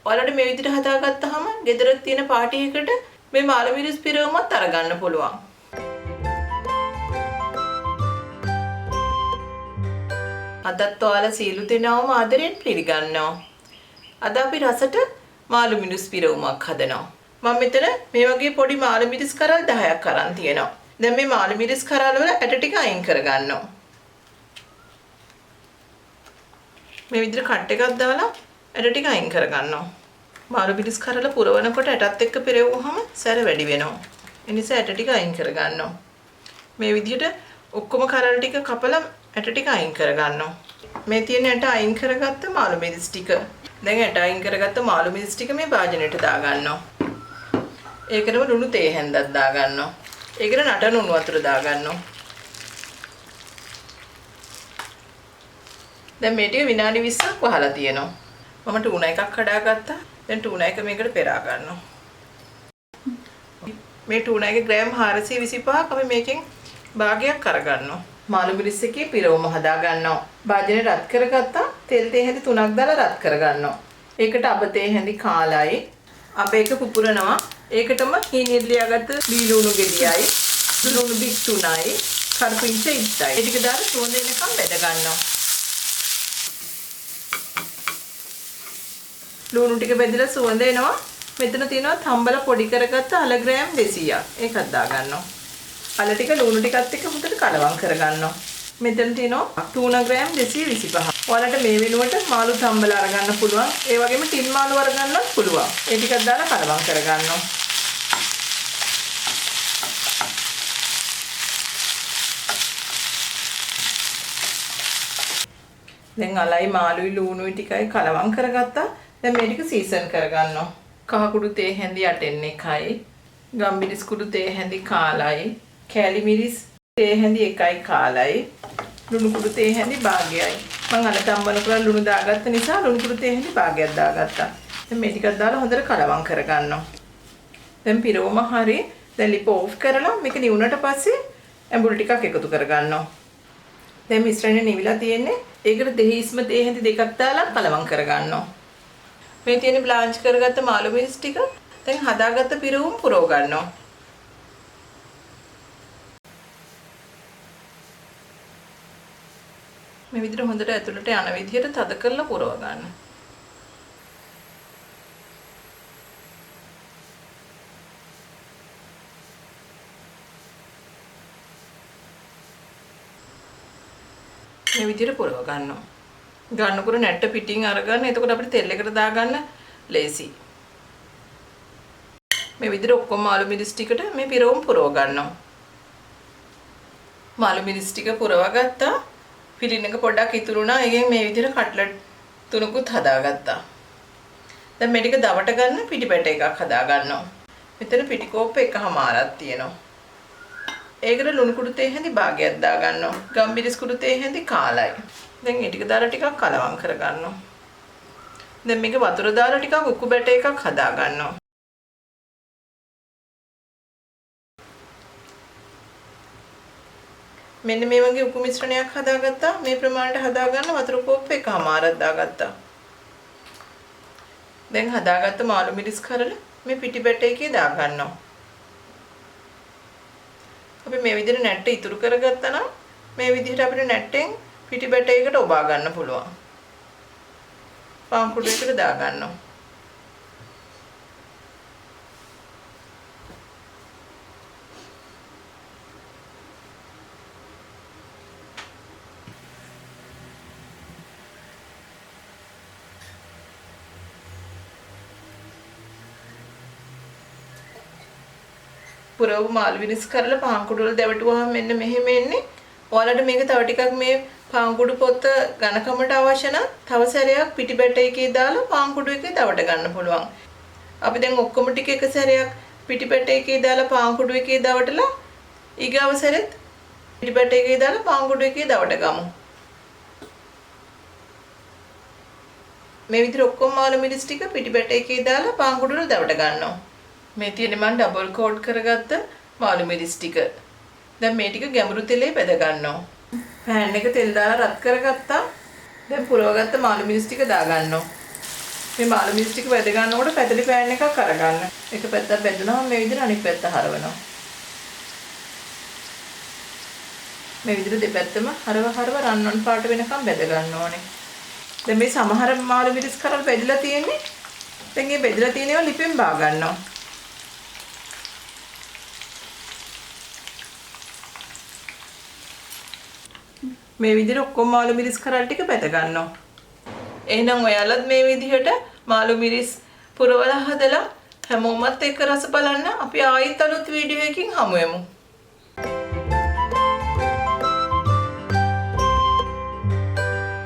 ඔයාලට මේ විදිහට හදාගත්තාම ගෙදර තියෙන පාටි එකකට මේ මාළු මිරිස් පිරවුමත් අරගන්න පුළුවන්. අදත් ඔයාලා සීලු දෙනාම ආදරෙන් පිළිගන්නවා. අද අපි රසට මාළු මිරිස් පිරවුමක් හදනවා. මම මෙතන මේ වගේ පොඩි මාළු මිරිස් කරල් 10ක් අරන් තියෙනවා. දැන් මේ මාළු මිරිස් කරල් වල ඇට ටික අයින් කරගන්නවා. මේ විදිහට කට් එකක් දාලා ඇට ටික අයින් කරගන්නවා. මාළු මිරිස් කරල පුරවනකොට ඇටත් එක්ක පෙරවුවාම සැර වැඩි වෙනවා. ඒ නිසා ඇට ටික අයින් කරගන්නවා. මේ විදිහට ඔක්කොම කරල් ටික කපලා ඇට ටික අයින් කරගන්නවා. මේ තියෙන ඇට අයින් කරගත්ත මාළු මිරිස් ටික. දැන් ඇට අයින් කරගත්ත මාළු මිරිස් ටික මේ භාජනයට දාගන්නවා. ඒකටම ලුණු තේ හැන්දක් දාගන්නවා. ඒකට නටන උණු වතුර දාගන්නවා. දැන් මේ ටික විනාඩි 20ක් වහලා තියෙනවා. මම ටූනා එකක් කඩාගත්තා. දැන් ටූනා එක මේකට පෙරා ගන්නවා. මේ ටූනා එකේ ග්‍රෑම් 425ක් අපි මේකෙන් භාගයක් අරගන්නවා. මාළු මිරිස් එකේ පිරවුම හදා ගන්නවා. භාජනේ රත් කරගත්තා. තෙල් තේ හැඳි 3ක් දාලා රත් කරගන්නවා. ඒකට අබ තේ හැඳි කාලයි. අප ඒක පුපුරනවා. ඒකටම හීනෙන් ලියාගත්ත බීලුණු ගෙඩියයි, ලුණු බික් 3යි, කරපිංච 1යි. ඒ ටික දාලා සුවඳ එනකම් බෙද ගන්නවා. ලුණු ටික බෙදලා සුවඳ එනවා. මෙතන තියෙනවා තම්බල පොඩි කරගත්ත අල ග්‍රෑම් 200ක්. ඒකත් දාගන්නවා. අල ටික ලුණු ටිකත් එක්ක හොඳට කලවම් කරගන්නවා. මෙතන තියෙනවා ටූනා ග්‍රෑම් 225. ඔයාලට මේ වෙනුවට මාළු තම්බල අරගන්න පුළුවන්. ඒ වගේම ටින් මාළු අරගන්නත් පුළුවන්. ඒ ටිකක් දාලා කලවම් කරගන්නවා. දැන් අලයි මාළුයි ලුණුයි ටිකයි කලවම් කරගත්තා. දැන් මේ ටික සීසන් කරගන්නවා. කහ කුඩු තේ හැඳි 8න් 1යි, ගම්මිරිස් කුඩු තේ හැඳි කාලයි, කැලි මිරිස් තේ හැඳි 1යි කාලයි, ලුණු කුඩු තේ හැඳි භාගයයි. මම අර තම්බන කරලා ලුණු දාගත්ත නිසා ලුණු කුඩු තේ හැඳි භාගයක් දාගත්තා. දැන් මේ ටිකක් දාලා හොඳට කලවම් කරගන්නවා. දැන් පිරවුම හරි. දැන් ලිප ඕෆ් කරලා මේක නිවුනට පස්සේ ඇඹුල් ටිකක් එකතු කරගන්නවා. දැන් මිශ්‍රණය නිවිලා තියෙන්නේ. ඒකට දෙහිස්ම තේ හැඳි දෙකක් දාලා කලවම් කරගන්නවා. මේ තියෙන බ්ලාන්ච් කරගත්ත මාළු මිරිස් ටික දැන් හදාගත්ත පිරවුම් පුරව ගන්නවා. මේ විදිහට හොඳට ඇතුළට යන විදිහට තද කරලා පුරව ගන්න. මේ විදිහට පුරව ගන්නවා. ගන්නකොට නැට්ට පිටින් අරගන්න. එතකොට අපිට තෙල් එකට දාගන්න ලේසි. මේ විදිහට ඔක්කොම මාළු මිරිස් ටිකට මේ පිරවුම් පුරව ගන්නවා. මාළු මිරිස් ටික පුරව ගත්තා. පිළින් එක පොඩ්ඩක් ඉතුරු වුණා. ඒකෙන් මේ විදිහට කට්ලට් තුනකුත් හදාගත්තා. දැන් මේ ටික දවට ගන්න පිටිපැට එකක් හදා ගන්නවා. මෙතන පිටිකෝප්ප එකමාරක් තියෙනවා. ඒකට ලුණු කුඩු තේ හැඳි භාගයක් දා ගන්නවා. ගම්මිරිස් කුඩු තේ හැඳි කාලයි. දැන් මේ ටික දාලා ටිකක් කලවම් කර ගන්නවා. දැන් මේක වතුර දාලා ටිකක් උක්කු බැට එකක් හදා ගන්නවා. මෙන්න මේ වගේ උකු මිශ්‍රණයක් හදාගත්තා. මේ ප්‍රමාණයට හදා ගන්න වතුර කෝප්ප එකමාරක් දාගත්තා. දැන් හදාගත්ත මාළු මිරිස් කරල මේ පිටිපැට එකේ දා ගන්නවා. අපි මේ විදිහට නැට්ට ඉතුරු කරගත්තා නම් මේ විදිහට අපිට නැට්ටෙන් පිටිපැට එකකට ඔබා ගන්න පුළුවන්. පාන් කුඩු එකට දා ගන්නවා. පුරව මාළු මිරිස් කරලා පාන් කුඩු වල දැවටුවාම මෙන්න මෙහෙම එන්නේ. ඔයාලට මේක තව ටිකක් මේ පාන් කුඩු පොත ඝනකමට අවශ්‍ය නම් තව සැරයක් පිටිපැට එකේ දාලා පාන් කුඩු එකේ දවට ගන්න පුළුවන්. අපි දැන් ඔක්කොම ටික එක සැරයක් පිටිපැට එකේ දාලා පාන් කුඩු එකේ දවටලා ඊගාව සැරෙත් පිටිපැට එකේ දාලා පාන් කුඩු එකේ දවට ගමු. මේ විදිහට ඔක්කොම මාළු මිරිස් ටික පිටිපැට එකේ දාලා පාන් කුඩු වල දවට ගන්නවා. මේ තියෙන්නේ මම ඩබල් කෝට් කරගත්ත මාළු මිරිස් ටික. දැන් මේ ටික ගැඹුරු තෙලේ බෙද ගන්නවා. පෑන් එක තෙල් දාලා රත් කරගත්තා. දැන් පුරවගත්ත මාළු මිරිස් ටික දා ගන්නවා. මේ මාළු මිරිස් ටික බෙද ගන්නකොට පැතලි පෑන් එකක් අරගන්න. එක පැත්තක් බෙදුනහම මේ විදිහට අනිත් පැත්ත හරවනවා. මේ විදිහට දෙපැත්තම හරව රන්වන් පාට වෙනකම් බෙද ගන්න ඕනේ. දැන් මේ සමහර මාළු මිරිස් කරල් බෙදලා තියෙන්නේ. දැන් මේ බෙදලා තියෙන ඒවා ලිපෙන් බා ගන්නවා. මේ විදිහට ඔක්කොම මාළු මිරිස් කරල් ටික බෙද ගන්නවා. එහෙනම් ඔයාලත් මේ විදිහට මාළු මිරිස් පුරවලා හදලා හැමෝමත් එක්ක රස බලන්න. අපි ආයෙත් අලුත් වීඩියෝ එකකින් හමු වෙමු.